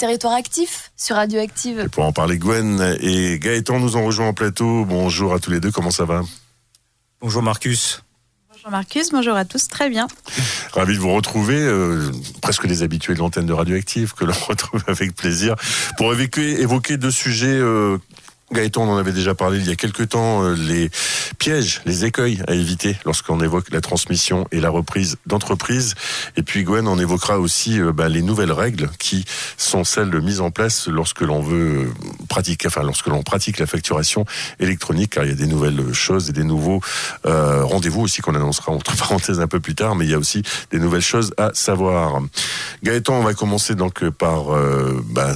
territoire actif sur Radioactive. Et pour en parler, Gwen et Gaëtan nous ont rejoints en plateau. Bonjour à tous les deux, comment ça va ? Bonjour Marcus. Bonjour Marcus, bonjour à tous, très bien. Ravi de vous retrouver, presque les habitués de l'antenne de Radioactive, que l'on retrouve avec plaisir, pour évoquer deux sujets. Gaëtan, on en avait déjà parlé il y a quelques temps, les pièges, les écueils à éviter lorsqu'on évoque la transmission et la reprise d'entreprise. Et puis Gwen, on évoquera aussi les nouvelles règles qui sont celles mises en place lorsque l'on veut lorsque l'on pratique la facturation électronique, car il y a des nouvelles choses et des nouveaux rendez-vous aussi qu'on annoncera entre parenthèses un peu plus tard, mais il y a aussi des nouvelles choses à savoir. Gaëtan, on va commencer donc par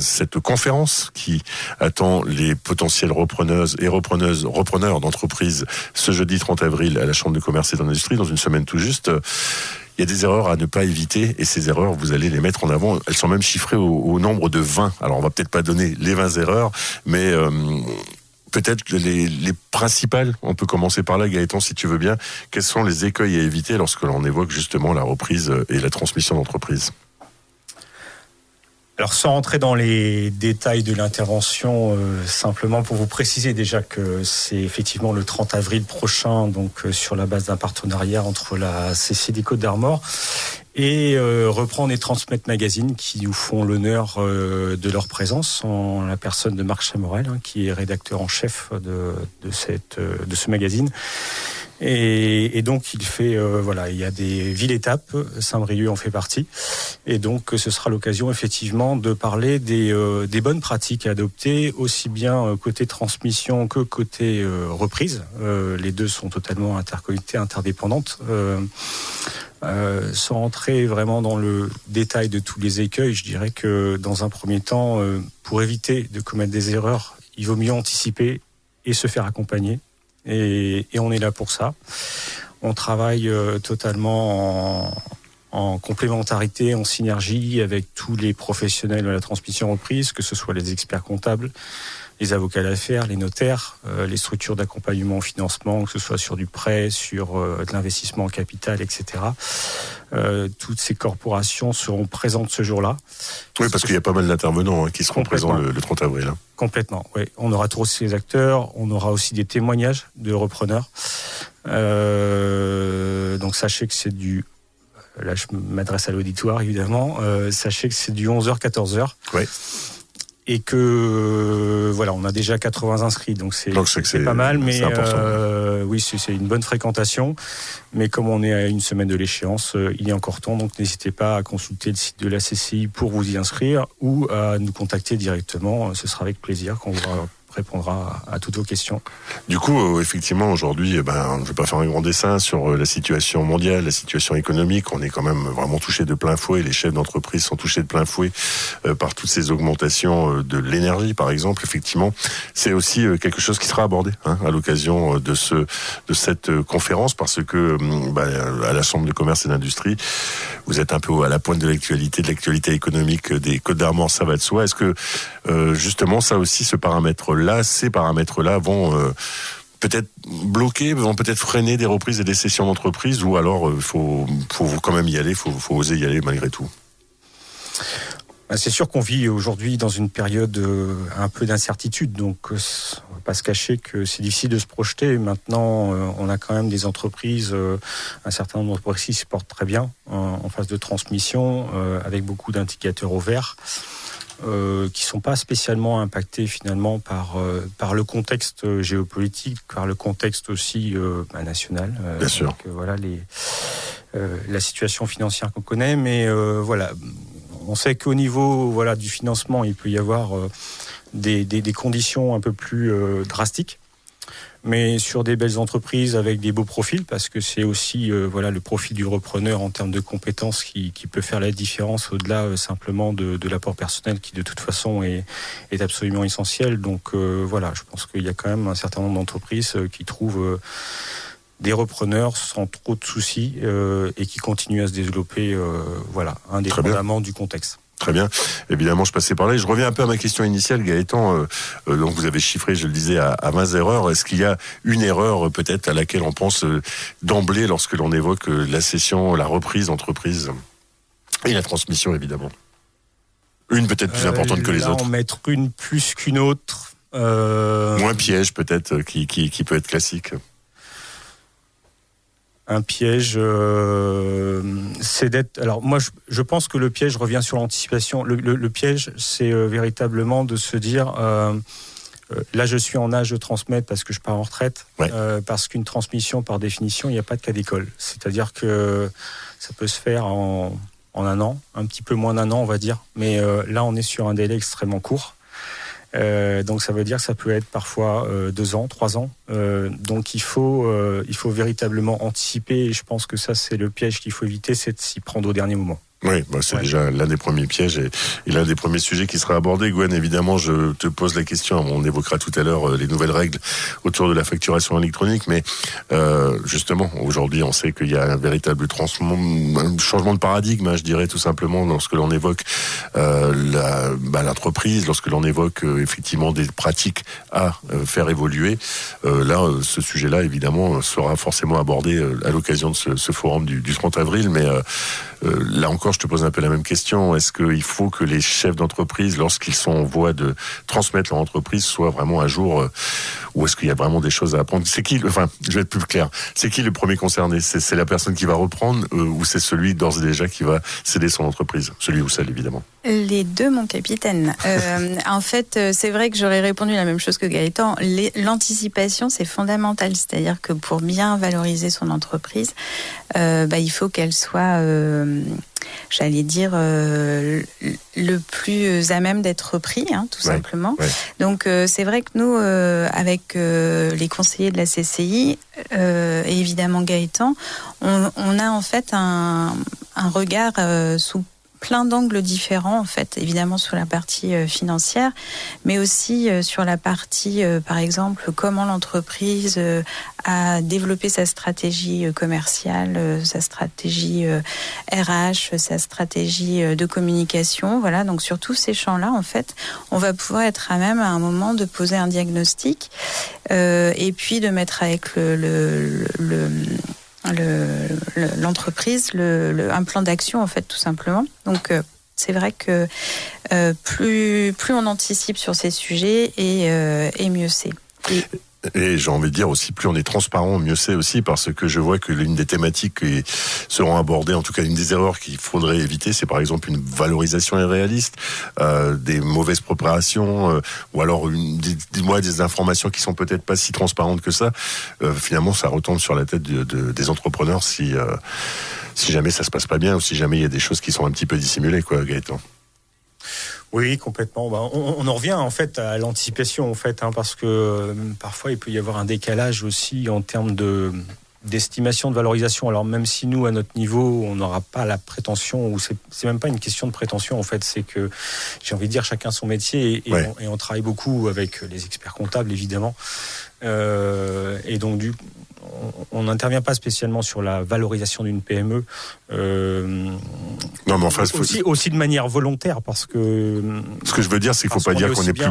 cette conférence qui attend les potentiels repreneuses et repreneurs d'entreprises ce jeudi 30 avril à la Chambre de commerce et d'industrie, dans une semaine tout juste. Il y a des erreurs à ne pas éviter, et ces erreurs, vous allez les mettre en avant. Elles sont même chiffrées au nombre de 20. Alors, on va peut-être pas donner les 20 erreurs, mais peut-être les principales. On peut commencer par là, Gaëtan, si tu veux bien. Quels sont les écueils à éviter lorsque l'on évoque justement la reprise et la transmission d'entreprise ? Alors sans rentrer dans les détails de l'intervention, simplement pour vous préciser déjà que c'est effectivement le 30 avril prochain, donc sur la base d'un partenariat entre la CC des Côtes-d'Armor et Reprendre et Transmettre Magazine, qui nous font l'honneur de leur présence, en la personne de Marc Chamorel, qui est rédacteur en chef de ce magazine. Et donc il fait il y a des villes-étapes, Saint-Brieuc en fait partie, et donc ce sera l'occasion effectivement de parler des bonnes pratiques à adopter, aussi bien côté transmission que côté reprise. Les deux sont totalement interconnectés, interdépendantes. Sans rentrer vraiment dans le détail de tous les écueils, je dirais que dans un premier temps, pour éviter de commettre des erreurs, il vaut mieux anticiper et se faire accompagner. Et on est là pour ça. On travaille totalement en complémentarité, en synergie avec tous les professionnels de la transmission reprise, que ce soit les experts comptables, les avocats d'affaires, les notaires, les structures d'accompagnement au financement, que ce soit sur du prêt, sur de l'investissement en capital, etc. Toutes ces corporations seront présentes ce jour-là. Oui, parce qu'il y a pas mal d'intervenants qui seront présents le 30 avril. Complètement, oui. On aura tous ces acteurs, on aura aussi des témoignages de repreneurs. Donc sachez que c'est du... Là, je m'adresse à l'auditoire, évidemment. Sachez que c'est du 11h-14h. Oui. Et que on a déjà 80 inscrits, donc c'est pas mal, mais oui, c'est une bonne fréquentation. Mais comme on est à une semaine de l'échéance, il est encore temps, donc n'hésitez pas à consulter le site de la CCI pour vous y inscrire ou à nous contacter directement. Ce sera avec plaisir qu'on vous répondra à toutes vos questions. Du coup, effectivement, aujourd'hui, je ne vais pas faire un grand dessin sur la situation mondiale, la situation économique. On est quand même vraiment touché de plein fouet. Les chefs d'entreprise sont touchés de plein fouet par toutes ces augmentations de l'énergie, par exemple. Effectivement, c'est aussi quelque chose qui sera abordé à l'occasion de cette conférence, parce que à la Chambre de commerce et d'industrie, vous êtes un peu à la pointe de l'actualité économique des Côtes-d'Armor, ça va de soi. Est-ce que justement, ça aussi, ces paramètres-là vont peut-être bloquer, vont peut-être freiner des reprises et des cessions d'entreprise, ou alors faut quand même y aller, faut oser y aller malgré tout? C'est sûr qu'on vit aujourd'hui dans une période un peu d'incertitude, donc on va pas se cacher que c'est difficile de se projeter. Maintenant, on a quand même des entreprises, un certain nombre d'entreprises qui se portent très bien en phase de transmission, avec beaucoup d'indicateurs au vert. Qui sont pas spécialement impactés finalement par le contexte géopolitique, par le contexte aussi national. Bien sûr. Donc, la situation financière qu'on connaît, mais on sait qu'au niveau du financement, il peut y avoir des conditions un peu plus drastiques. Mais sur des belles entreprises avec des beaux profils, parce que c'est aussi le profil du repreneur en termes de compétences qui peut faire la différence au-delà simplement de l'apport personnel qui de toute façon est absolument essentiel. Donc je pense qu'il y a quand même un certain nombre d'entreprises qui trouvent des repreneurs sans trop de soucis et qui continuent à se développer indépendamment du contexte. Très bien. Évidemment, je passais par là. Et je reviens un peu à ma question initiale, Gaëtan. Donc, vous avez chiffré, je le disais, à 20 erreurs. Est-ce qu'il y a une erreur, peut-être, à laquelle on pense d'emblée lorsque l'on évoque la cession, la reprise d'entreprise et la transmission, évidemment? Une peut-être plus importante que les là, autres. En mettre une plus qu'une autre. Moins piège peut-être, qui peut être classique. Un piège, c'est d'être... Alors moi, je pense que le piège revient sur l'anticipation. Le piège, c'est véritablement de se dire... là, je suis en âge de transmettre parce que je pars en retraite. Ouais. Parce qu'une transmission, par définition, il n'y a pas de cas d'école. C'est-à-dire que ça peut se faire en un an, un petit peu moins d'1 an, on va dire. Mais là, on est sur un délai extrêmement court. Donc ça veut dire que ça peut être parfois 2 ans, 3 ans. Donc il faut véritablement anticiper. Et je pense que ça, c'est le piège qu'il faut éviter, c'est de s'y prendre au dernier moment. Oui, c'est déjà l'un des premiers pièges et l'un des premiers sujets qui sera abordé. Gwen, évidemment, je te pose la question. On évoquera tout à l'heure les nouvelles règles autour de la facturation électronique, mais justement, aujourd'hui, on sait qu'il y a un véritable un changement de paradigme, je dirais tout simplement, lorsque l'on évoque l'entreprise, lorsque l'on évoque effectivement des pratiques à faire évoluer. Là, ce sujet-là, évidemment, sera forcément abordé à l'occasion de ce forum du 30 avril, mais là encore, je te pose un peu la même question. Est-ce qu'il faut que les chefs d'entreprise, lorsqu'ils sont en voie de transmettre leur entreprise, soient vraiment à jour, ou est-ce qu'il y a vraiment des choses à apprendre? Je vais être plus clair. C'est qui le premier concerné? C'est la personne qui va reprendre, ou c'est celui d'ores et déjà qui va céder son entreprise? Celui ou celle, évidemment. Les deux, mon capitaine. En fait, c'est vrai que j'aurais répondu la même chose que Gaëtan. L'anticipation, c'est fondamental. C'est-à-dire que pour bien valoriser son entreprise, il faut qu'elle soit... j'allais dire, le plus à même d'être pris, tout simplement. Ouais. Donc, c'est vrai que nous, avec les conseillers de la CCI, et évidemment Gaëtan, on a en fait un regard sous plein d'angles différents, en fait, évidemment sur la partie financière, mais aussi sur la partie, par exemple, comment l'entreprise a développé sa stratégie commerciale, sa stratégie RH, sa stratégie de communication. Voilà, donc sur tous ces champs-là, en fait, on va pouvoir être à même à un moment de poser un diagnostic et puis de mettre avec l'entreprise un plan d'action, en fait, tout simplement. Donc c'est vrai que plus on anticipe sur ces sujets et mieux c'est. Et j'ai envie de dire aussi, plus on est transparent, mieux c'est aussi, parce que je vois que l'une des thématiques qui seront abordées, en tout cas une des erreurs qu'il faudrait éviter, c'est par exemple une valorisation irréaliste, des mauvaises préparations, ou alors des informations qui sont peut-être pas si transparentes que ça. Finalement, ça retombe sur la tête des entrepreneurs si jamais ça se passe pas bien, ou si jamais il y a des choses qui sont un petit peu dissimulées, quoi, Gaëtan. Oui, complètement. On en revient en fait à l'anticipation, en fait, parce que parfois il peut y avoir un décalage aussi en termes d'estimation de valorisation. Alors même si nous, à notre niveau, on n'aura pas la prétention, ou c'est même pas une question de prétention, en fait, c'est que j'ai envie de dire chacun son métier et on travaille beaucoup avec les experts comptables, évidemment. Et donc on n'intervient pas spécialement sur la valorisation d'une PME. Non, mais enfin, aussi de manière volontaire, parce que... Ce que je veux dire, c'est qu'il ne faut pas dire qu'on est plus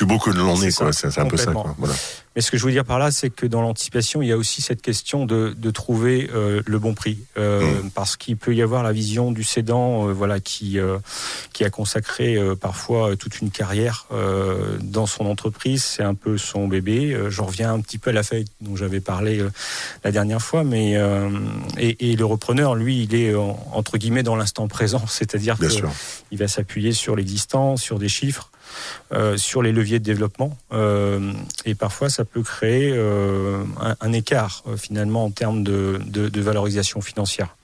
beau que l'on est, quoi. C'est un peu ça, quoi. Voilà. Mais ce que je veux dire par là, c'est que dans l'anticipation, il y a aussi cette question de trouver le bon prix. Parce qu'il peut y avoir la vision du cédant qui a consacré parfois toute une carrière dans son entreprise. C'est un peu son bébé. J'en reviens un petit peu à la fête dont j'avais parlé la dernière fois. Mais, et le repreneur, lui, il est entre guillemets dans l'instant présent. C'est-à-dire qu'il va s'appuyer sur l'existant, sur des chiffres. Sur les leviers de développement et parfois ça peut créer un écart finalement en termes de valorisation financière.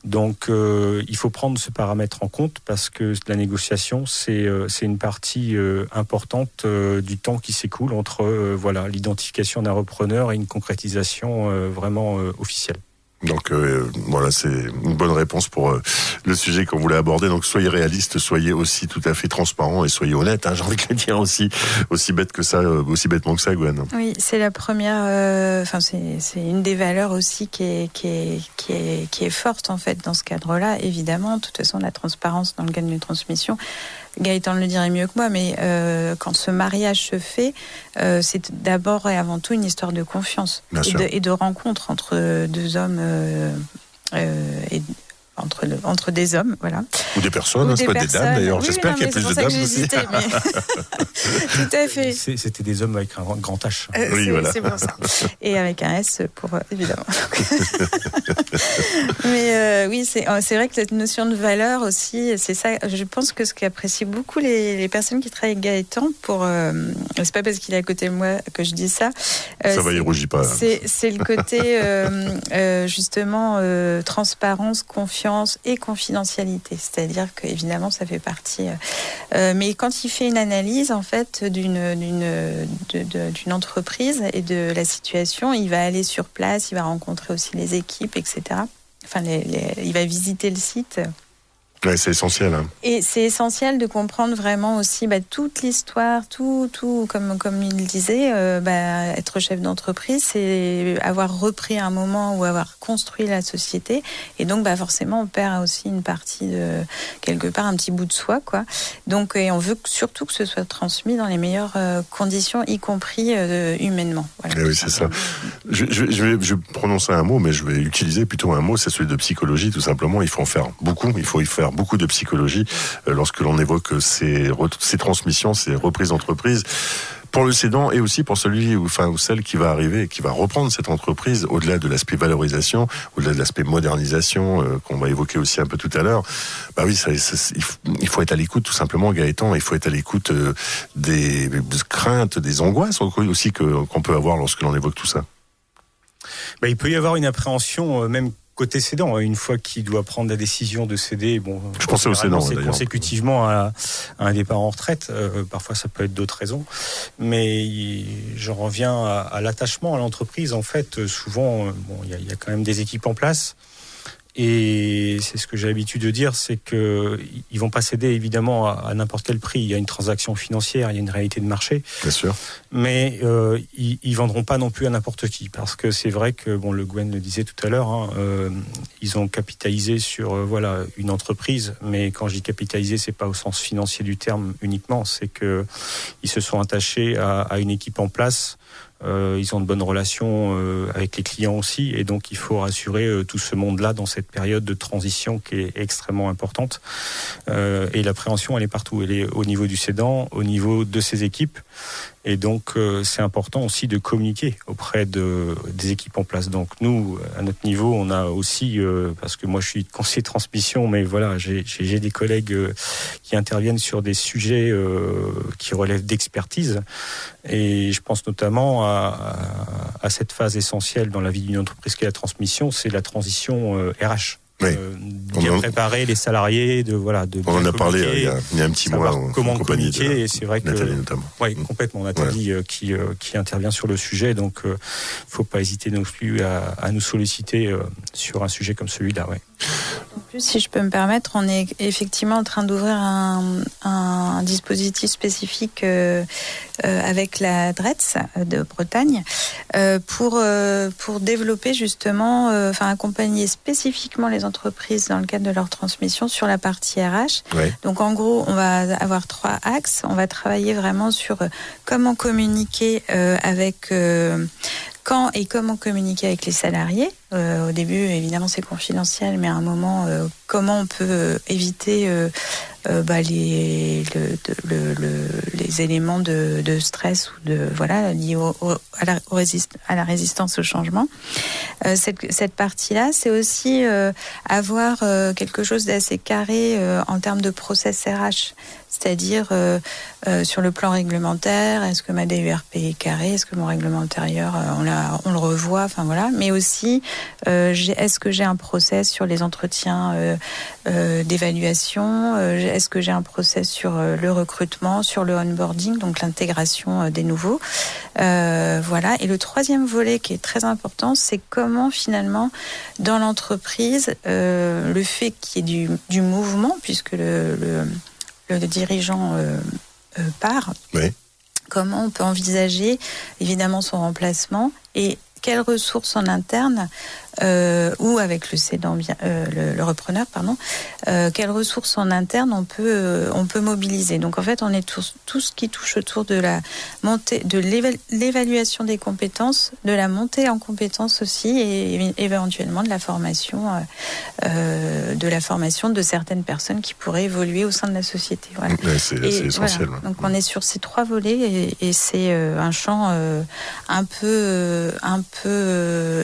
Donc il faut prendre ce paramètre en compte, parce que la négociation c'est une partie importante du temps qui s'écoule entre l'identification d'un repreneur et une concrétisation vraiment officielle. Donc voilà, c'est une bonne réponse pour le sujet qu'on voulait aborder. Donc soyez réaliste, soyez aussi tout à fait transparent et soyez honnête. J'ai envie de le dire aussi bête que ça, aussi bêtement que ça, Gwen. Oui, c'est la première. C'est une des valeurs aussi qui est forte en fait dans ce cadre-là. Évidemment, de toute façon, la transparence dans le cadre d'une transmission. Gaëtan le dirait mieux que moi, mais quand ce mariage se fait, c'est d'abord et avant tout une histoire de confiance et de rencontre entre deux hommes et entre des hommes, voilà. Ou des personnes, ça peut être des dames d'ailleurs. Oui, J'espère qu'il y a plus de dames aussi. Tout à fait. C'était des hommes avec un grand H. Oui, voilà. C'est pour ça. Et avec un S pour évidemment. Mais oui, c'est vrai que cette notion de valeur aussi, c'est ça. Je pense que ce qu'apprécient beaucoup les personnes qui travaillent avec Gaëtan, c'est pas parce qu'il est à côté de moi que je dis ça. Ça va, il rougit pas. C'est le côté justement transparence, confiance et confidentialité. C'est-à-dire qu'évidemment, ça fait partie. Mais quand il fait une analyse en fait d'une entreprise et de la situation, il va aller sur place, il va rencontrer aussi les équipes, etc. Enfin, il va visiter le site. Ouais, c'est essentiel. Hein. Et c'est essentiel de comprendre vraiment aussi toute l'histoire, tout comme il disait, être chef d'entreprise, c'est avoir repris un moment ou avoir construit la société. Et donc, forcément, on perd aussi une partie de, quelque part, un petit bout de soi, quoi. Donc, et on veut surtout que ce soit transmis dans les meilleures conditions, y compris humainement. Voilà. Oui, c'est ça. Je vais prononcer un mot, mais je vais utiliser plutôt un mot, c'est celui de psychologie, tout simplement. Il faut en faire beaucoup, il faut y faire beaucoup de psychologie lorsque l'on évoque ces transmissions, ces reprises d'entreprise. Pour le cédant et aussi pour celui ou celle qui va arriver et qui va reprendre cette entreprise, au-delà de l'aspect valorisation, au-delà de l'aspect modernisation qu'on va évoquer aussi un peu tout à l'heure, oui, il faut être à l'écoute tout simplement, Gaëtan, il faut être à l'écoute des craintes, des angoisses aussi qu'on peut avoir lorsque l'on évoque tout ça. Il peut y avoir une appréhension même côté cédant, une fois qu'il doit prendre la décision de céder, je pensais au cédant, c'est consécutivement à un départ en retraite. Parfois, ça peut être d'autres raisons, mais j'en reviens à l'attachement à l'entreprise. En fait, souvent, il y a quand même des équipes en place. Et c'est ce que j'ai l'habitude de dire, c'est que ils vont pas céder évidemment à n'importe quel prix. Il y a une transaction financière, il y a une réalité de marché. Bien sûr. Mais ils vendront pas non plus à n'importe qui, parce que c'est vrai que le Gwen le disait tout à l'heure, ils ont capitalisé sur une entreprise. Mais quand je dis capitalisé, c'est pas au sens financier du terme uniquement, c'est que ils se sont attachés à une équipe en place. Ils ont de bonnes relations avec les clients aussi, et donc il faut rassurer tout ce monde-là dans cette période de transition qui est extrêmement importante. Et l'appréhension, elle est partout. Elle est au niveau du cédant, au niveau de ses équipes. Et donc, c'est important aussi de communiquer auprès des équipes en place. Donc, nous, à notre niveau, on a aussi, parce que moi, je suis conseiller de transmission, mais voilà, j'ai des collègues qui interviennent sur des sujets qui relèvent d'expertise. Et je pense notamment à cette phase essentielle dans la vie d'une entreprise qui est la transmission, c'est la transition RH. Oui. Bien préparer les salariés, on en a parlé il y a un petit mois. Comment communiquer, et c'est vrai que Nathalie notamment. Oui, complètement. Nathalie qui intervient sur le sujet, donc faut pas hésiter non plus à nous solliciter sur un sujet comme celui-là. Ouais. En plus, si je peux me permettre, on est effectivement en train d'ouvrir un dispositif spécifique avec la DRETS de Bretagne pour développer justement, accompagner spécifiquement les entreprises dans le cadre de leur transmission sur la partie RH. Ouais. Donc en gros, on va avoir 3 axes. On va travailler vraiment sur comment communiquer quand et comment communiquer avec les salariés. Au début, évidemment, c'est confidentiel, mais à un moment, comment on peut éviter les éléments de stress ou liés à la résistance au changement. Cette partie-là, c'est aussi avoir quelque chose d'assez carré en termes de process RH. C'est-à-dire sur le plan réglementaire, est-ce que ma DURP est carrée, est-ce que mon règlement intérieur, on le revoit, mais aussi est-ce que j'ai un process sur les entretiens d'évaluation, est-ce que j'ai un process sur le recrutement, sur le onboarding, donc l'intégration des nouveaux. Et le troisième volet qui est très important, c'est comment finalement dans l'entreprise, le fait qu'il y ait du mouvement, puisque le dirigeant part, oui. Comment on peut envisager évidemment son remplacement et quelles ressources en interne ou avec le cédant, le repreneur, pardon, quelles ressources en interne on peut mobiliser. Donc en fait, on est tout ce qui touche autour de la montée, de l'évaluation des compétences, de la montée en compétences aussi, et éventuellement de la formation de certaines personnes qui pourraient évoluer au sein de la société. Voilà. Ouais, c'est essentiel. Voilà. Donc on est sur ces 3 volets et c'est un champ un peu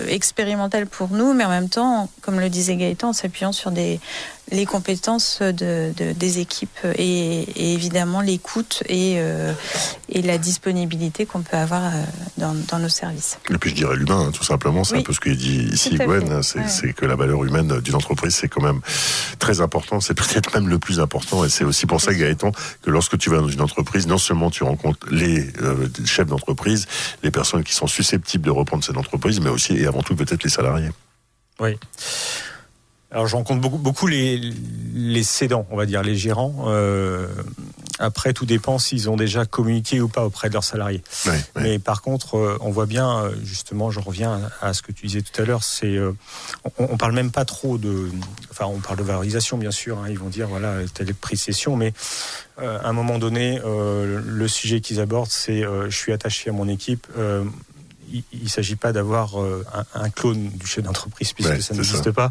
expérimental pour nous, mais en même temps, comme le disait Gaëtan, en s'appuyant sur les compétences des équipes et évidemment l'écoute et la disponibilité qu'on peut avoir dans nos services. Et puis je dirais l'humain, tout simplement, c'est un peu ce qu'il dit ici Gwen, c'est que la valeur humaine d'une entreprise, c'est quand même très important, c'est peut-être même le plus important, et c'est aussi pour ça, Gaëtan, que lorsque tu vas dans une entreprise, non seulement tu rencontres les chefs d'entreprise, les personnes qui sont susceptibles de reprendre cette entreprise, mais aussi et avant tout peut-être les salariés. Oui. Alors je rencontre beaucoup les cédants, on va dire, les gérants. Après, tout dépend s'ils ont déjà communiqué ou pas auprès de leurs salariés. Ouais. Mais par contre, on voit bien, justement, je reviens à ce que tu disais tout à l'heure, c'est on parle même pas trop on parle de valorisation, bien sûr. Ils vont dire voilà telle prix de cession, mais à un moment donné, le sujet qu'ils abordent, c'est je suis attaché à mon équipe. Il ne s'agit pas d'avoir un clone du chef d'entreprise, puisque ça n'existe pas.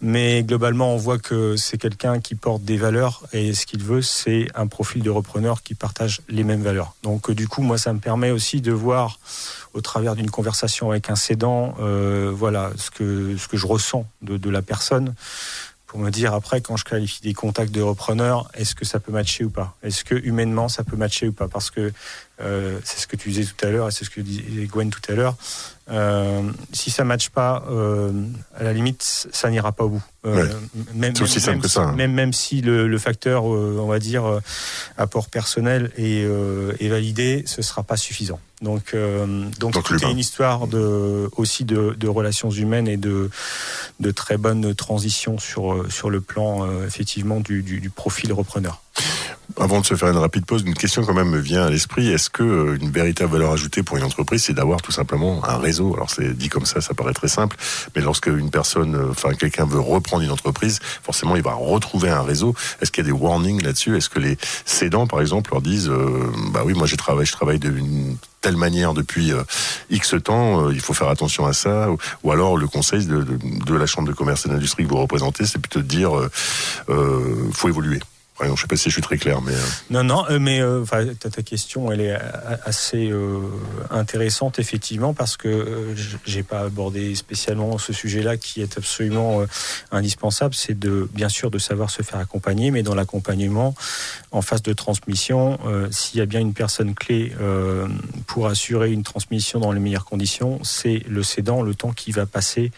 Mais globalement, on voit que c'est quelqu'un qui porte des valeurs, et ce qu'il veut, c'est un profil de repreneur qui partage les mêmes valeurs. Donc du coup, moi, ça me permet aussi de voir, au travers d'une conversation avec un cédant, ce que je ressens de la personne, pour me dire après, quand je qualifie des contacts de repreneurs, est-ce que ça peut matcher ou pas ? Est-ce que humainement ça peut matcher ou pas ? Parce que c'est ce que tu disais tout à l'heure et c'est ce que disait Gwen tout à l'heure. Si ça ne matche pas, à la limite, ça n'ira pas au bout. C'est aussi simple que ça. Même si le facteur, on va dire, apport personnel est validé, ce ne sera pas suffisant. Donc tout est une histoire aussi de relations humaines et de très bonne transition sur le plan effectivement du profil repreneur. Avant de se faire une rapide pause, une question quand même me vient à l'esprit. Est-ce que une véritable valeur ajoutée pour une entreprise, c'est d'avoir tout simplement un réseau ? Alors c'est dit comme ça paraît très simple, mais lorsque une personne, quelqu'un veut reprendre une entreprise, forcément il va retrouver un réseau. Est-ce qu'il y a des warnings là-dessus ? Est-ce que les cédants, par exemple, leur disent oui, moi je travaille d'une telle manière depuis X temps, il faut faire attention à ça, ou alors le conseil de la Chambre de commerce et d'industrie que vous représentez, c'est plutôt de dire faut évoluer. Je ne sais pas si je suis très clair, mais... Non, mais ta question, elle est assez intéressante, effectivement, parce que j'ai pas abordé spécialement ce sujet-là qui est absolument indispensable. C'est bien sûr de savoir se faire accompagner, mais dans l'accompagnement, en phase de transmission, s'il y a bien une personne clé pour assurer une transmission dans les meilleures conditions, c'est le cédant, le temps qu'il va passer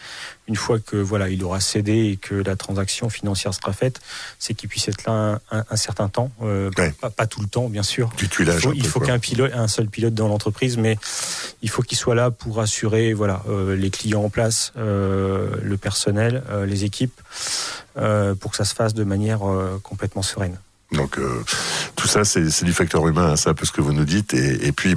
une fois que il aura cédé et que la transaction financière sera faite, c'est qu'il puisse être là un certain temps, pas tout le temps bien sûr. Il faut un seul pilote dans l'entreprise, mais il faut qu'il soit là pour assurer les clients en place, le personnel, les équipes, pour que ça se fasse de manière complètement sereine. Donc tout ça, c'est du facteur humain, c'est un peu ce que vous nous dites. Et puis,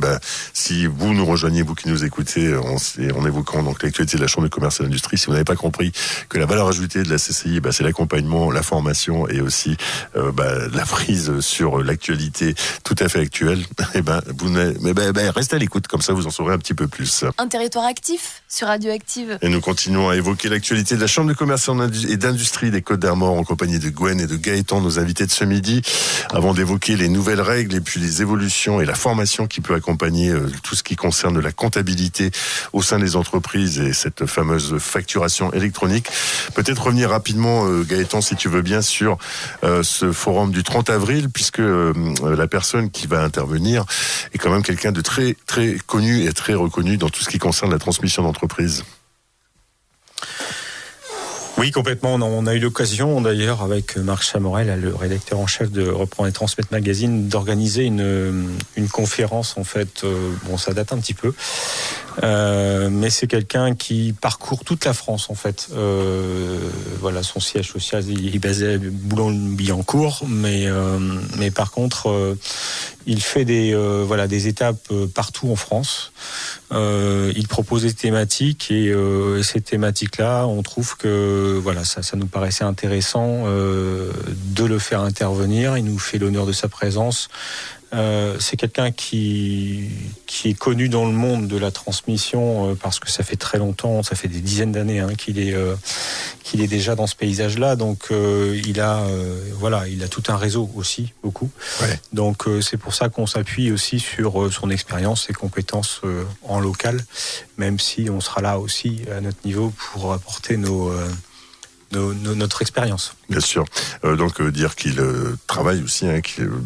si vous nous rejoignez, vous qui nous écoutez, en évoquant donc l'actualité de la Chambre de commerce et d'industrie, si vous n'avez pas compris que la valeur ajoutée de la CCI, c'est l'accompagnement, la formation et aussi la prise sur l'actualité tout à fait actuelle, restez à l'écoute, comme ça vous en saurez un petit peu plus. Un territoire actif sur Radioactive. Et nous continuons à évoquer l'actualité de la Chambre de commerce et d'industrie des Côtes-d'Armor en compagnie de Gwen et de Gaëtan, nos invités de ce midi. Avant d'évoquer les nouvelles règles et puis les évolutions et la formation qui peut accompagner tout ce qui concerne la comptabilité au sein des entreprises et cette fameuse facturation électronique. Peut-être revenir rapidement, Gaëtan, si tu veux bien, sur ce forum du 30 avril, puisque la personne qui va intervenir est quand même quelqu'un de très, très connu et très reconnu dans tout ce qui concerne la transmission d'entreprise. Oui, complètement. On a eu l'occasion, d'ailleurs, avec Marc Chamorel, le rédacteur en chef de Reprendre et Transmettre Magazine, d'organiser une conférence, en fait. Bon, ça date un petit peu. Mais c'est quelqu'un qui parcourt toute la France, en fait. Voilà, son siège social, il est basé à Boulogne-Billancourt, mais par contre, il fait des étapes partout en France. Il propose des thématiques et ces thématiques-là, on trouve que ça nous paraissait intéressant de le faire intervenir. Il nous fait l'honneur de sa présence. C'est quelqu'un qui est connu dans le monde de la transmission parce que ça fait très longtemps, ça fait des dizaines d'années qu'il est déjà dans ce paysage-là. Donc il a tout un réseau aussi, beaucoup. Ouais. Donc c'est pour ça qu'on s'appuie aussi sur son expérience, ses compétences en local, même si on sera là aussi à notre niveau pour apporter notre expérience. Bien sûr. Donc dire qu'il travaille aussi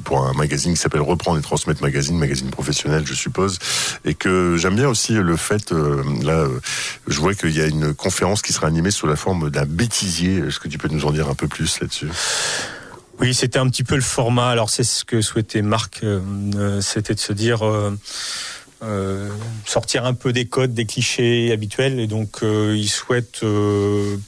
pour un magazine qui s'appelle Reprendre et Transmettre magazine professionnel, je suppose, et que j'aime bien aussi le fait, je vois qu'il y a une conférence qui sera animée sous la forme d'un bêtisier. Est-ce que tu peux nous en dire un peu plus là-dessus ? Oui, c'était un petit peu le format. Alors c'est ce que souhaitait Marc, c'était de se dire... sortir un peu des codes, des clichés habituels, et donc il souhaite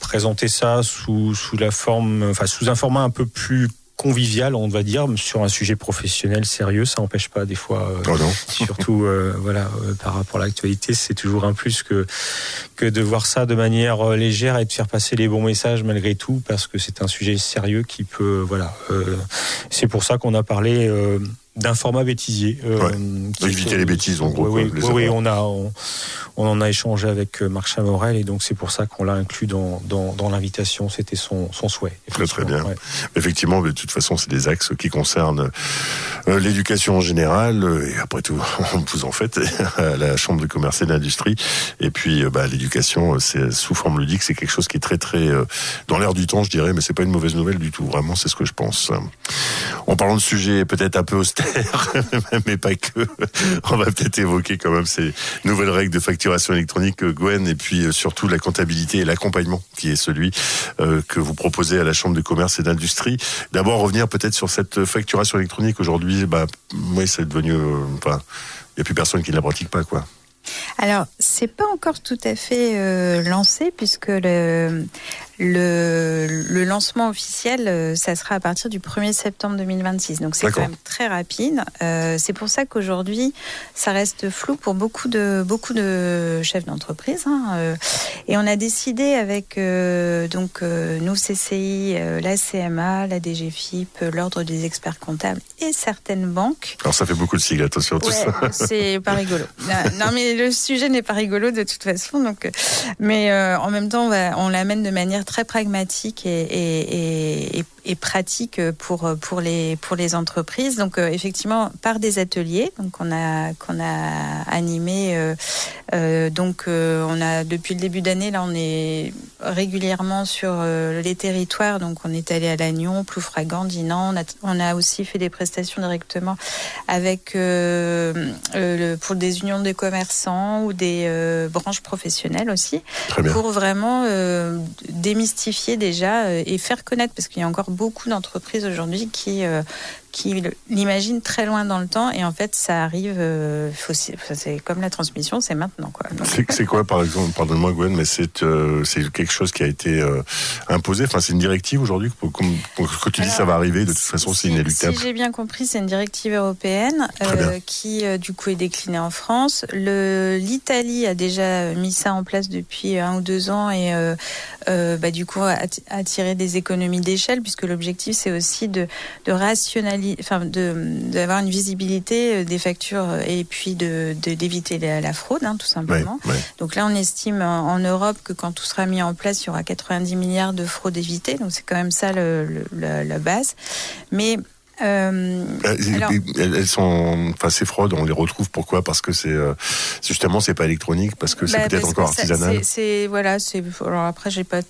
présenter ça sous un format un peu plus convivial, on va dire, sur un sujet professionnel sérieux. Ça n'empêche pas des fois, surtout par rapport à l'actualité, c'est toujours un plus que de voir ça de manière légère et de faire passer les bons messages malgré tout, parce que c'est un sujet sérieux qui peut, c'est pour ça qu'on a parlé d'un format bêtisier. Éviter les bêtises, en gros. Oui, on en a échangé avec Marc Chamorel, et donc c'est pour ça qu'on l'a inclus dans l'invitation. C'était son souhait. Très très bien. Ouais. Effectivement, de toute façon, c'est des axes qui concernent l'éducation en général, et après tout, vous en faites à la Chambre de commerce et d'industrie. Et puis, l'éducation, c'est sous forme ludique, c'est quelque chose qui est très très dans l'air du temps, je dirais, mais c'est pas une mauvaise nouvelle du tout. Vraiment, c'est ce que je pense. En parlant de sujets peut-être un peu austères, mais pas que, on va peut-être évoquer quand même ces nouvelles règles de facturation électronique, Gwen, et puis surtout la comptabilité et l'accompagnement qui est celui que vous proposez à la Chambre de commerce et d'industrie. D'abord, revenir peut-être sur cette facturation électronique. Aujourd'hui, c'est devenu... il n'y a plus personne qui ne la pratique pas, quoi. Alors, c'est pas encore tout à fait lancé, puisque le lancement officiel, ça sera à partir du 1er septembre 2026. Donc, c'est quand même très rapide. C'est pour ça qu'aujourd'hui, ça reste flou pour beaucoup de chefs d'entreprise. Et on a décidé avec nous, CCI, la CMA, la DGFIP, l'Ordre des experts comptables et certaines banques. Alors, ça fait beaucoup de sigles, attention à tout ça. C'est pas rigolo. Non, mais le sujet n'est pas rigolo de toute façon. Mais en même temps, on l'amène de manière très pragmatique et pratique pour les entreprises. Donc effectivement, par des ateliers qu'on a animés. On a depuis le début d'année, là, on est régulièrement sur les territoires. Donc on est allé à Lannion, Ploufragan, Dinan. On a aussi fait des prestations directement avec pour des unions de commerçants ou des branches professionnelles aussi, pour vraiment démystifier déjà et faire connaître, parce qu'il y a encore beaucoup d'entreprises aujourd'hui qui l'imaginent très loin dans le temps, et en fait ça arrive, c'est comme la transmission, c'est maintenant, quoi. Donc... C'est quoi, par exemple, pardonne-moi Gwen, mais c'est quelque chose qui a été imposé, c'est une directive aujourd'hui, que tu dis ça va arriver, de toute façon c'est inéluctable. Si j'ai bien compris, c'est une directive européenne qui du coup est déclinée en France. L'Italie a déjà mis ça en place depuis 1 ou 2 ans, et du coup a tiré des économies d'échelle, puisque l'objectif c'est aussi de rationaliser, d'avoir une visibilité des factures, et puis d'éviter la fraude, tout simplement. Ouais. Donc là, on estime en Europe que quand tout sera mis en place, il y aura 90 milliards de fraudes évitées. Donc c'est quand même ça la base. Mais elles sont, ces fraudes, on les retrouve pourquoi ? Parce que c'est pas électronique, parce que c'est peut-être encore artisanal. Alors après, j'ai pas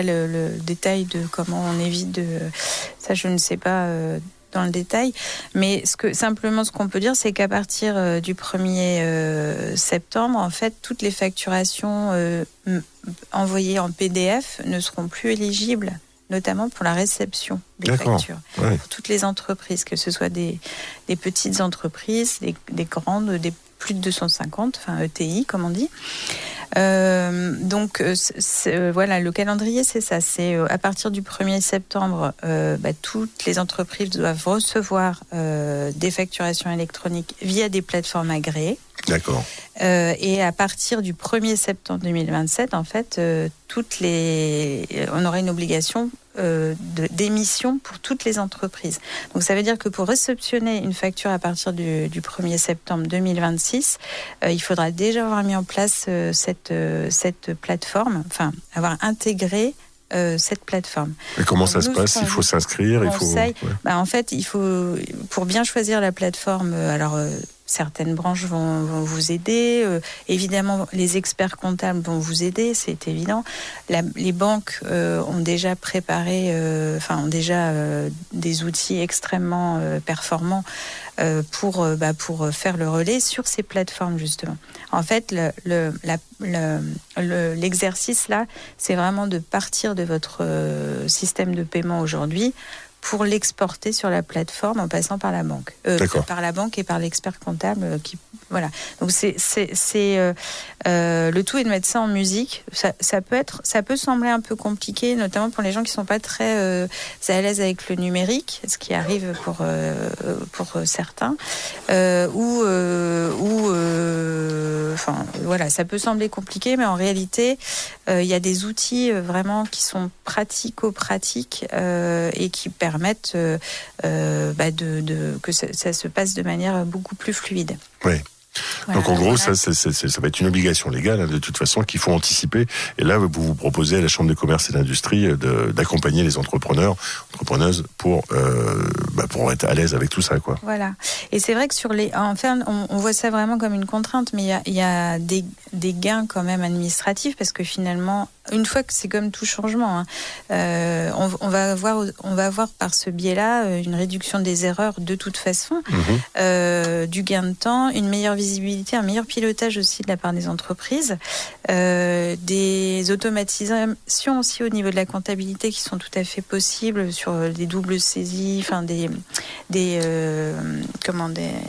le détail de comment on évite ça, je ne sais pas dans le détail, mais simplement ce qu'on peut dire, c'est qu'à partir du 1er septembre, en fait, toutes les facturations envoyées en PDF ne seront plus éligibles, notamment pour la réception des factures. Ouais. Pour toutes les entreprises, que ce soit des petites entreprises, des grandes, des plus de 250, enfin ETI comme on dit. Donc voilà, le calendrier c'est ça, c'est à partir du 1er septembre, toutes les entreprises doivent recevoir des facturations électroniques via des plateformes agréées. D'accord. Et à partir du 1er septembre 2027, en fait, on aura une obligation d'émission pour toutes les entreprises. Donc ça veut dire que pour réceptionner une facture à partir du 1er septembre 2026, il faudra déjà avoir mis en place cette plateforme, enfin avoir intégré cette plateforme. Et comment ça se passe ? Il faut s'inscrire, il faut... En fait, il faut, pour bien choisir la plateforme, certaines branches vont vous aider. Évidemment, les experts comptables vont vous aider, c'est évident. Les banques ont déjà préparé, des outils extrêmement performants pour faire le relais sur ces plateformes, justement. En fait, l'exercice là, c'est vraiment de partir de votre système de paiement aujourd'hui pour l'exporter sur la plateforme en passant par la banque. Par la banque et par l'expert comptable voilà. Donc le tout est de mettre ça en musique. Ça peut sembler un peu compliqué, notamment pour les gens qui sont pas très à l'aise avec le numérique, ce qui arrive pour certains, ça peut sembler compliqué, mais en réalité, il y a des outils vraiment qui sont pratico-pratiques et qui permettent que ça se passe de manière beaucoup plus fluide. Oui. Voilà, donc en gros, ça va être une obligation légale de toute façon qu'il faut anticiper. Et là, vous proposez à la Chambre de commerce et d'industrie d'accompagner les entrepreneuses pour être à l'aise avec tout ça, quoi. Voilà. Et c'est vrai que on voit ça vraiment comme une contrainte, mais il y a des gains quand même administratifs, parce que finalement, une fois que c'est comme tout changement, on va avoir par ce biais-là une réduction des erreurs de toute façon, du gain de temps, une meilleure visibilité, un meilleur pilotage aussi de la part des entreprises, des automatisations aussi au niveau de la comptabilité qui sont tout à fait possibles sur des doubles saisies, enfin des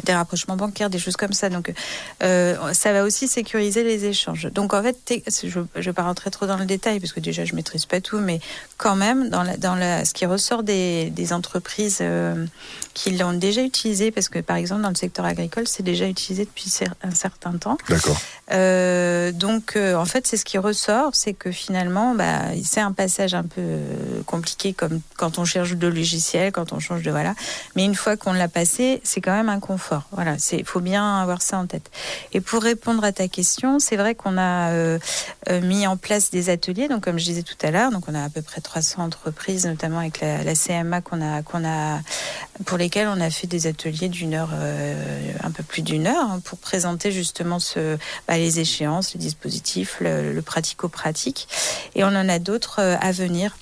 rapprochements bancaires, des choses comme ça. Donc ça va aussi sécuriser les échanges. Donc en fait, je ne vais pas rentrer trop dans le détail parce que déjà je maîtrise pas tout, mais quand même ce qui ressort des entreprises qui l'ont déjà utilisé, parce que par exemple dans le secteur agricole c'est déjà utilisé depuis un certain temps. D'accord. Donc en fait c'est ce qui ressort, c'est que finalement c'est un passage un peu compliqué, comme quand on cherche de logiciel, quand on change de mais une fois qu'on l'a passé, c'est quand même un confort. Voilà, faut bien avoir ça en tête. Et pour répondre à ta question, c'est vrai qu'on a mis en place des ateliers. Donc comme je disais tout à l'heure, donc on a à peu près 300 entreprises, notamment avec la CMA pour lesquelles on a fait des ateliers d'une heure, un peu plus d'une heure, pour présenter justement les échéances, les dispositifs, le pratico-pratique. Et on en a d'autres à venir.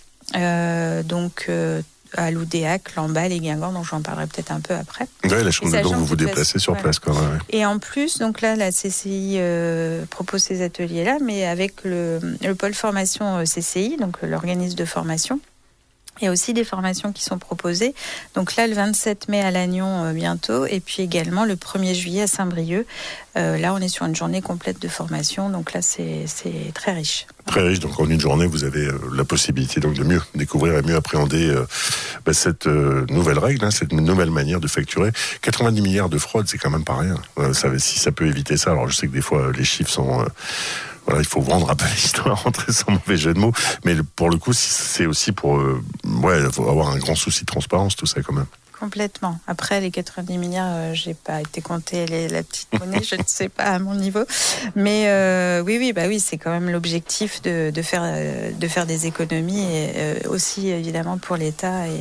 À l'Oudéac, Lamballe et Guingamp, donc j'en parlerai peut-être un peu après. Oui, la Chambre de Commerce, vous vous déplacez sur place, quoi. Ouais. Et en plus, donc là, la CCI propose ces ateliers-là, mais avec le pôle formation CCI, donc l'organisme de formation. Il y a aussi des formations qui sont proposées. Donc là, le 27 mai à Lannion bientôt, et puis également le 1er juillet à Saint-Brieuc. Là, on est sur une journée complète de formation, donc là, c'est très riche. Très riche, donc en une journée, vous avez la possibilité donc de mieux découvrir et mieux appréhender cette nouvelle règle, cette nouvelle manière de facturer. 90 milliards de fraudes, c'est quand même pas rien. Si ça peut éviter ça, alors je sais que des fois, les chiffres sont... il faut vendre un peu l'histoire, rentrer sans mauvais jeu de mots. Mais pour le coup, c'est aussi pour faut avoir un grand souci de transparence, tout ça quand même. Complètement. Après, les 90 milliards, j'ai pas été compter la petite monnaie, je ne sais pas à mon niveau. Mais oui, c'est quand même l'objectif de faire des économies, et aussi évidemment pour l'État, et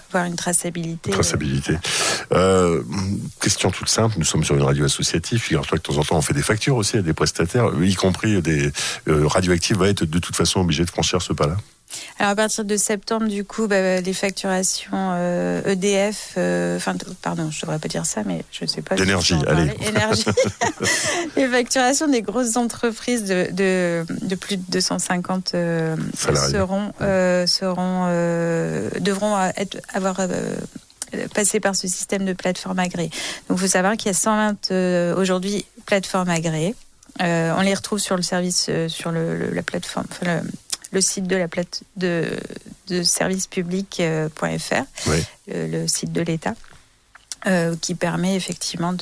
avoir une traçabilité. Question toute simple, nous sommes sur une radio associative. Figure-toi que de temps en temps, on fait des factures aussi à des prestataires, y compris des radioactifs, va être de toute façon obligé de franchir ce pas-là. Alors à partir de septembre, du coup, les facturations EDF, je devrais pas dire ça, mais je sais pas. D'énergie, allez. Énergie. Les facturations des grosses entreprises de plus de 250 devront passer par ce système de plateforme agréée. Donc il faut savoir qu'il y a 120 aujourd'hui plateformes agréées. On les retrouve sur le service, sur la plateforme, le site de servicepublic.fr, oui. le site de l'État, qui permet effectivement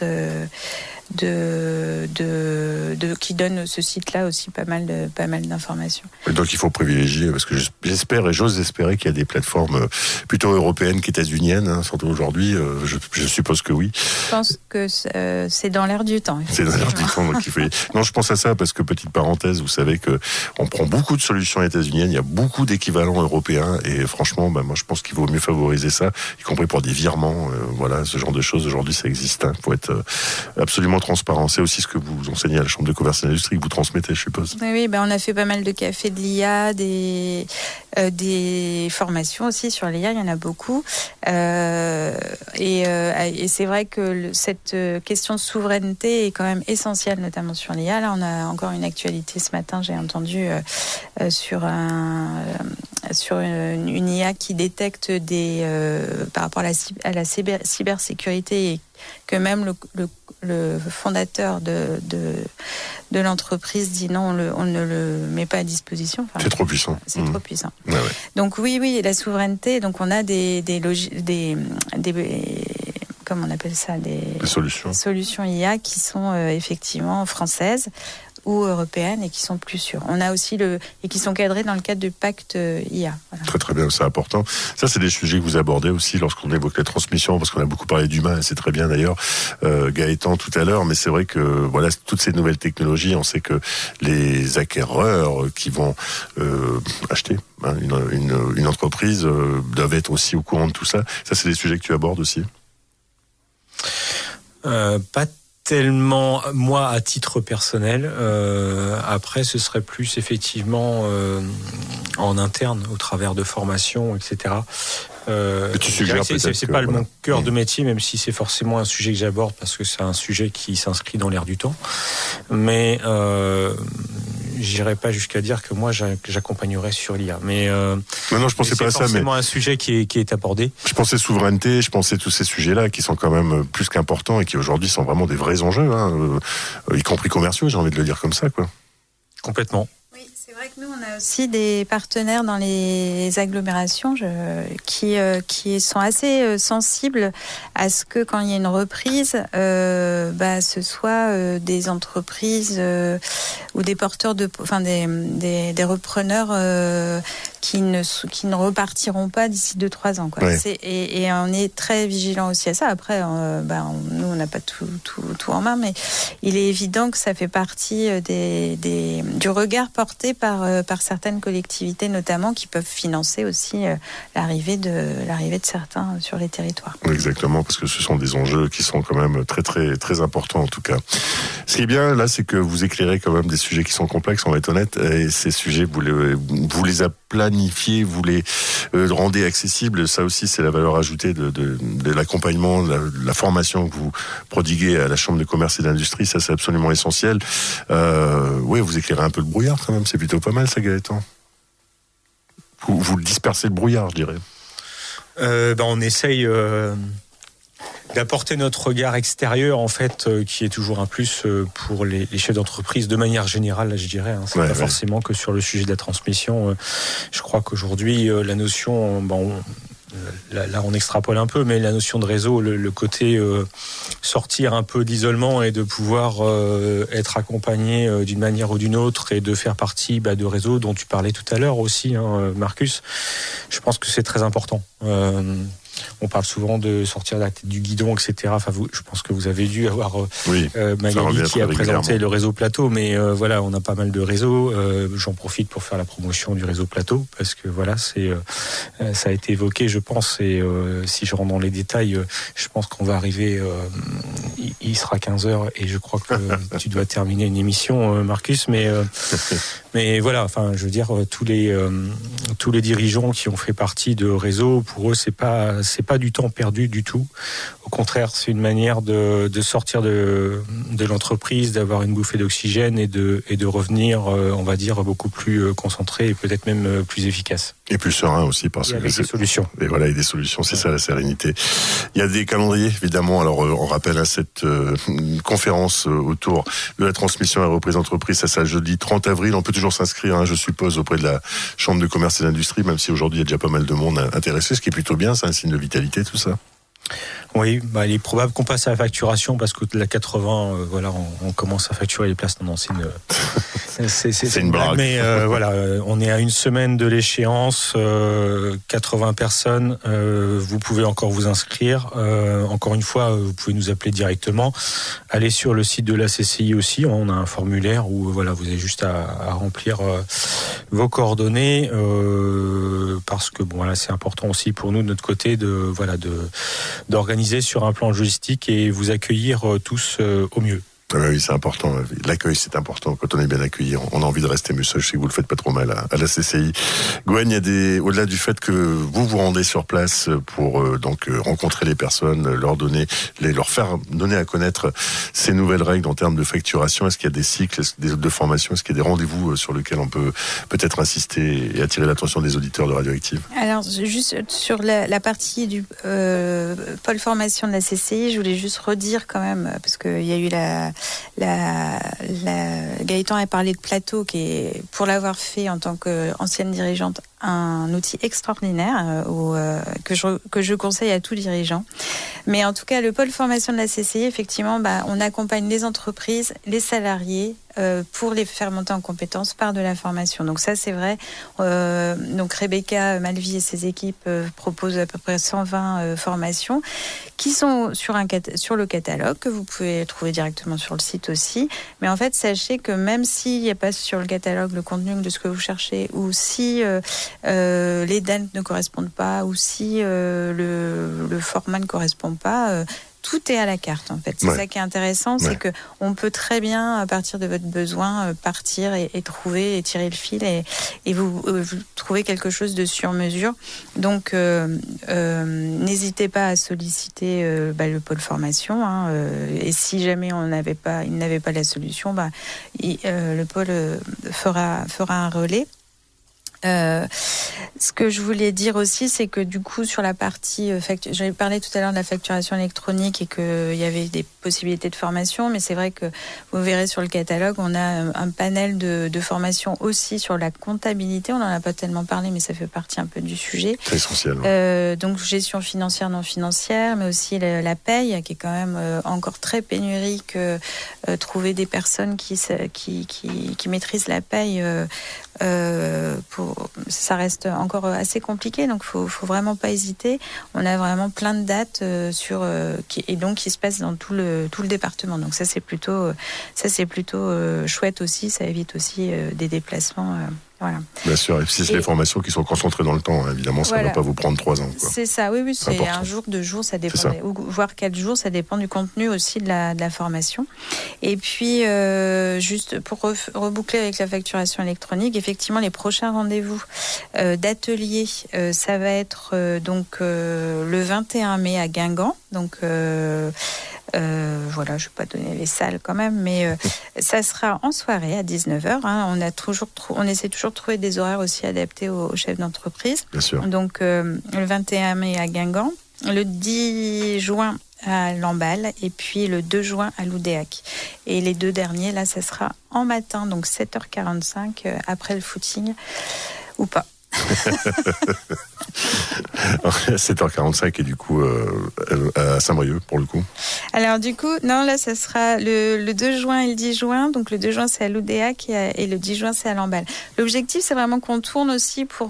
qui donne ce site-là aussi pas mal d'informations. Et donc il faut privilégier, parce que j'espère et j'ose espérer qu'il y a des plateformes plutôt européennes qu'états-uniennes, surtout aujourd'hui. Je suppose que oui. Je pense que c'est dans l'air du temps. C'est dans l'air du temps. Donc il faut... Non, je pense à ça parce que, petite parenthèse, vous savez qu'on prend beaucoup de solutions états-uniennes, il y a beaucoup d'équivalents européens et franchement, moi je pense qu'il vaut mieux favoriser ça, y compris pour des virements. Voilà, ce genre de choses, aujourd'hui ça existe. Il faut être absolument transparent. C'est aussi ce que vous enseignez à la Chambre de commerce et d'industrie, que vous transmettez, je suppose. Oui, on a fait pas mal de cafés de l'IA, des formations aussi sur l'IA, il y en a beaucoup. Et c'est vrai que cette question de souveraineté est quand même essentielle, notamment sur l'IA. Là, on a encore une actualité ce matin, j'ai entendu sur une IA qui détecte par rapport à la cybersécurité, et que même le fondateur de l'entreprise dit non, on ne le met pas à disposition. C'est trop puissant. C'est trop puissant. Ouais. Donc oui, la souveraineté. Donc on a des comment on appelle ça, des solutions IA qui sont effectivement françaises ou européennes et qui sont plus sûres. On a aussi et qui sont cadrées dans le cadre du pacte IA. Voilà. Très très bien, c'est important. Ça, c'est des sujets que vous abordez aussi lorsqu'on évoque la transmission, parce qu'on a beaucoup parlé d'humain, et c'est très bien d'ailleurs, Gaëtan tout à l'heure, mais c'est vrai que voilà, toutes ces nouvelles technologies, on sait que les acquéreurs qui vont acheter une entreprise doivent être aussi au courant de tout ça. Ça, c'est des sujets que tu abordes aussi. Pas tellement, moi, à titre personnel. Après, ce serait plus effectivement en interne, au travers de formations, etc. Tu suggères c'est pas mon cœur de métier, même si c'est forcément un sujet que j'aborde, parce que c'est un sujet qui s'inscrit dans l'air du temps. Mais j'irai pas jusqu'à dire que moi j'accompagnerais sur l'IA. Mais non, je pensais pas à ça. Mais c'est forcément un sujet qui est abordé. Je pensais souveraineté, je pensais tous ces sujets-là qui sont quand même plus qu'importants et qui aujourd'hui sont vraiment des vrais enjeux, y compris commerciaux. J'ai envie de le dire comme ça, quoi. Complètement. Oui, c'est vrai que nous, on a aussi des partenaires dans les agglomérations qui sont assez sensibles à ce que, quand il y a une reprise, ce soit des entreprises ou des porteurs des repreneurs qui ne repartiront pas d'ici 2-3 ans, quoi. Ouais. Et on est très vigilant aussi à ça. Après, nous, on n'a pas tout en main, mais il est évident que ça fait partie du regard porté par certaines collectivités, notamment, qui peuvent financer aussi l'arrivée de certains sur les territoires. Exactement, parce que ce sont des enjeux qui sont quand même très très très importants, en tout cas. Ce qui est bien là, c'est que vous éclairez quand même des sujets qui sont complexes, on va être honnête, et ces sujets, vous les planifiez, vous les rendez accessibles. Ça aussi, c'est la valeur ajoutée de l'accompagnement, de la formation que vous prodiguez à la Chambre de commerce et d'industrie. Ça, c'est absolument essentiel. Oui, vous éclairez un peu le brouillard quand même, c'est plutôt pas mal ça, Gaëtan. Vous dispersez le brouillard, je dirais. On essaye d'apporter notre regard extérieur, en fait, qui est toujours un plus pour les chefs d'entreprise de manière générale, là, je dirais. C'est pas forcément que sur le sujet de la transmission. Je crois qu'aujourd'hui, la notion, là on extrapole un peu, mais la notion de réseau, le côté sortir un peu d'isolement et de pouvoir être accompagné d'une manière ou d'une autre et de faire partie de réseaux dont tu parlais tout à l'heure aussi, Marcus, je pense que c'est très important. On parle souvent de sortir la tête du guidon, etc. Je pense que vous avez dû avoir Magali qui a présenté le réseau Plateau, mais on a pas mal de réseaux. J'en profite pour faire la promotion du réseau Plateau, parce que ça a été évoqué, je pense, et si je rentre dans les détails, je pense qu'on va arriver, il sera 15h, et je crois que tu dois terminer une émission, Marcus, mais Mais voilà, enfin, je veux dire, tous les dirigeants qui ont fait partie de Réseau, pour eux, c'est pas du temps perdu du tout. Au contraire, c'est une manière de sortir de l'entreprise, d'avoir une bouffée d'oxygène et de revenir, on va dire, beaucoup plus concentré et peut-être même plus efficace. Et plus serein aussi, parce que avec des solutions. Et voilà, et des solutions, c'est ça la sérénité. Il y a des calendriers, évidemment. Alors, on rappelle à cette conférence autour de la transmission à la reprise d'entreprise, ça sera jeudi 30 avril. On peut toujours s'inscrire, je suppose, auprès de la Chambre de commerce et d'industrie, même si aujourd'hui il y a déjà pas mal de monde intéressé, ce qui est plutôt bien, c'est un signe de vitalité, tout ça. Oui, il est probable qu'on passe à la facturation parce que de la 80, voilà, on commence à facturer les places. Non, c'est une blague. Mais voilà, on est à une semaine de l'échéance, 80 personnes. Vous pouvez encore vous inscrire. Encore une fois, vous pouvez nous appeler directement. Allez sur le site de la CCI aussi. On a un formulaire où voilà, vous avez juste à remplir vos coordonnées parce que bon, voilà, c'est important aussi pour nous de notre côté d'organiser sur un plan logistique et vous accueillir tous au mieux. Oui, c'est important. L'accueil, c'est important. Quand on est bien accueilli, on a envie de rester mieux. Je sais que vous le faites pas trop mal à la CCI. Gwen, il y a au-delà du fait que vous vous rendez sur place pour donc rencontrer les personnes, leur faire donner à connaître ces nouvelles règles en termes de facturation. Est-ce qu'il y a des cycles de formation? Est-ce qu'il y a des rendez-vous sur lesquels on peut peut-être insister et attirer l'attention des auditeurs de Radioactive? Alors, juste sur la partie du pôle formation de la CCI, je voulais juste redire quand même, parce qu'il y a eu Gaëtan a parlé de Plateau, qui est, pour l'avoir fait en tant qu'ancienne dirigeante, un outil extraordinaire que je conseille à tout dirigeant. Mais en tout cas, le pôle formation de la CCI, effectivement, on accompagne les entreprises, les salariés pour les faire monter en compétences par de la formation. Donc ça, c'est vrai. Donc Rebecca Malvi et ses équipes proposent à peu près 120 formations qui sont sur le catalogue, que vous pouvez trouver directement sur le site aussi. Mais en fait, sachez que même s'il n'y a pas sur le catalogue le contenu de ce que vous cherchez, ou si les dates ne correspondent pas, ou si le format ne correspond pas, tout est à la carte, en fait. C'est ça qui est intéressant, c'est que on peut très bien, à partir de votre besoin, partir et trouver et tirer le fil et vous trouver quelque chose de sur mesure. Donc, n'hésitez pas à solliciter le pôle formation. Et si jamais il n'avait pas la solution, le pôle fera un relais. Ce que je voulais dire aussi, c'est que du coup, sur la partie j'avais parlé tout à l'heure de la facturation électronique et qu'il y avait des possibilités de formation, mais c'est vrai que vous verrez sur le catalogue, on a un panel de formation aussi sur la comptabilité. On n'en a pas tellement parlé, mais ça fait partie un peu du sujet. C'est essentiel. Donc, gestion financière, non financière, mais aussi la paye, qui est quand même encore très pénurique. Trouver des personnes qui maîtrisent la paye, ça reste encore assez compliqué, donc faut vraiment pas hésiter. On a vraiment plein de dates qui se passent dans tout le département. Donc ça c'est plutôt chouette aussi. Ça évite aussi des déplacements. Voilà. Bien sûr, et puis c'est les formations qui sont concentrées dans le temps, évidemment, ça ne va pas vous prendre 3 ans. Quoi. C'est ça, oui, c'est important. Un jour, 2 jours, ça dépend, voire 4 jours, ça dépend du contenu aussi de la formation. Et puis, juste pour reboucler avec la facturation électronique, effectivement, les prochains rendez-vous d'atelier, ça va être le 21 mai à Guingamp, donc... je ne vais pas donner les salles quand même, mais ça sera en soirée à 19h. On essaie toujours de trouver des horaires aussi adaptés aux chefs d'entreprise. Bien sûr. Donc, le 21 mai à Guingamp, le 10 juin à Lamballe et puis le 2 juin à Loudéac. Et les 2 derniers, là, ça sera en matin, donc 7h45 après le footing ou pas. 7h45 et du coup à Saint-Brieuc pour le coup. Alors du coup, non, là ça sera le 2 juin et le 10 juin. Donc le 2 juin c'est à Loudéac et le 10 juin c'est à Lamballe. L'objectif c'est vraiment qu'on tourne aussi pour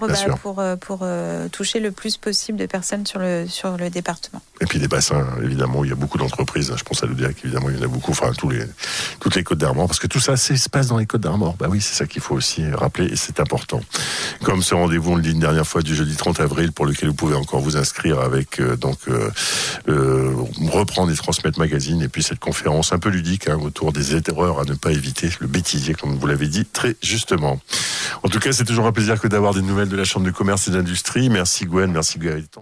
toucher le plus possible de personnes sur le département. Et puis des bassins, évidemment, il y a beaucoup d'entreprises. Je pense à Loudéac, évidemment, il y en a beaucoup. Enfin, toutes les Côtes d'Armor, parce que tout ça, se passe dans les Côtes d'Armor. Bah oui, c'est ça qu'il faut aussi rappeler et c'est important. Comme ce rendez-vous rendez-vous, on le dit une dernière fois, du jeudi 30 avril, pour lequel vous pouvez encore vous inscrire avec Reprendre et Transmettre Magazine, et puis cette conférence un peu ludique autour des erreurs à ne pas éviter, le bêtisier, comme vous l'avez dit très justement. En tout cas, c'est toujours un plaisir que d'avoir des nouvelles de la Chambre de commerce et d'industrie. Merci Gwen, merci Gaëtan.